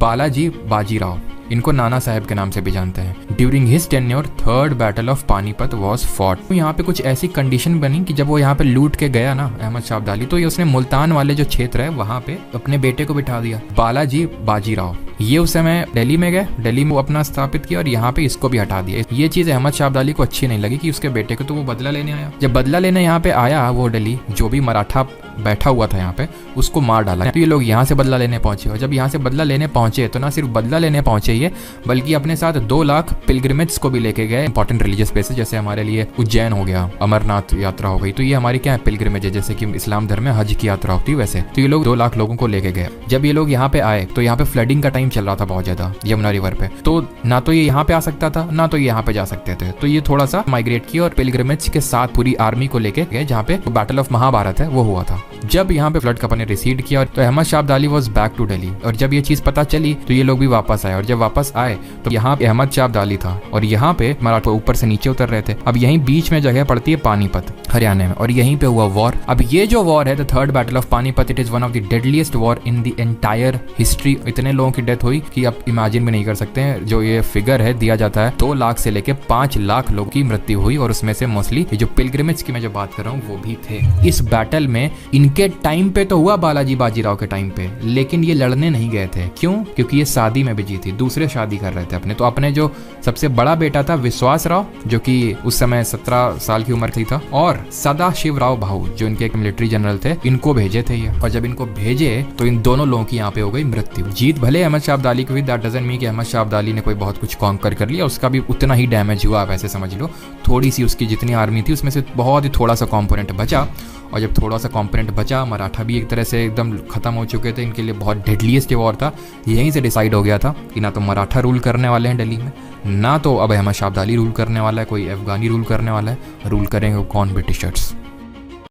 बालाजी बाजीराव, इनको नाना साहब के नाम से भी जानते हैं। During his tenure third battle of Panipat was fought. तो यहाँ पे कुछ ऐसी कंडीशन बनी कि जब वो यहाँ पे लूट के गया ना अहमद शाह अब्दाली, तो ये उसने मुल्तान वाले जो क्षेत्र है वहाँ पे अपने बेटे को बिठा दिया, बालाजी बाजीराव। ये उस समय दिल्ली में गए, दिल्ली में वो अपना स्थापित किया और यहाँ पे इसको भी हटा दिया। ये चीज अहमद शाह अब्दाली को अच्छी नहीं लगी कि उसके बेटे को तो वो बदला लेने आया। जब बदला लेने यहाँ पे आया वो दिल्ली, जो भी मराठा बैठा हुआ था यहाँ पे उसको मार डाला। तो ये लोग यहाँ से बदला लेने पहुंचे, और जब यहाँ से बदला लेने पहुंचे तो ना सिर्फ बदला लेने पहुंचे ये, बल्कि अपने साथ 2 लाख पिलग्रिमेज को भी लेके गए। इंपॉर्टेंट रिलीजियस प्लेसेस जैसे हमारे लिए उज्जैन हो गया, अमरनाथ यात्रा हो गई, तो ये हमारी क्या है पिलग्रिमेज है, जैसे कि इस्लाम धर्म में हज की यात्रा होती है वैसे। तो ये लोग 2 लाख लोगों को लेके गए। जब ये लोग यहाँ पे आए तो यहाँ पे फ्लडिंग का टाइम चल रहा था बहुत ज्यादा यमुना रिवर पे, तो ना तो ये यहाँ पे आ सकता था ना तो ये यहाँ पे जा सकते थे। तो ये थोड़ा सा माइग्रेट किया और पिलग्रिमेज के साथ पूरी आर्मी को लेके गए जहाँ पे बैटल ऑफ महाभारत है वो हुआ था। जब यहाँ पे फ्लड कप ने रिसीड किया तो Ahmad Shah Abdali was back to Delhi, और जब ये चीज पता चली तो ये लोग भी वापस आए। और जब वापस आए तो यहाँ पे अहमद शाह अब्दाली था और यहाँ पे मराठा ऊपर से नीचे उतर रहे थे। अब यहीं बीच में जगह पड़ती है पानीपत हरियाणा में, और यहीं पे हुआ वॉर। अब ये जो वॉर है the third battle of Panipat, it is one of the deadliest war in the entire history. इतने लोगों की डेथ हुई कि आप इमेजिन भी नहीं कर सकते हैं। जो ये फिगर है दिया जाता है 2 लाख से लेके 5 लाख लोगों की मृत्यु हुई, और उसमें से मोस्टली ये जो पिलग्रिमेज की मैं जो बात कर रहा हूँ वो भी थे। इस बैटल में इनके टाइम पे तो हुआ बालाजी बाजीराव के टाइम पे, लेकिन ये लड़ने नहीं गए थे। क्यों? क्योंकि ये शादी में बिजी थी, दूसरे शादी कर रहे थे अपने। तो अपने जो सबसे बड़ा बेटा था विश्वास राव, जो कि उस समय 17 साल की उम्र की था, और सदाशिव राव भाऊ जो इनके एक मिलिट्री जनरल थे, इनको भेजे थे ये। और जब इनको भेजे तो इन दोनों लोगों की यहाँ पे हो गई मृत्यु। जीत भले अहमद शाह अब्दाली की हुई, दैट डजंट मीन कि अहमद शाह अब्दाली ने कोई बहुत कुछ कॉन्कर कर लिया, उसका भी उतना ही डैमेज हुआ। वैसे समझ लो थोड़ी सी उसकी जितनी आर्मी थी उसमें से बहुत ही थोड़ा सा कॉम्पोनेंट बचा, और जब थोड़ा सा कॉम्पोनेंट बचा मराठा भी एक तरह से एकदम खत्म हो चुके थे। इनके लिए बहुत डेडलीस्ट वॉर था। यहीं से डिसाइड हो गया था कि ना तो मराठा रूल करने वाले हैं दिल्ली में, ना तो अब अहमद शाह अब्दाली रूल करने वाला है, कोई अफगानी रूल करने वाला है। रूल करेंगे कौन? ब्रिटिशर्स।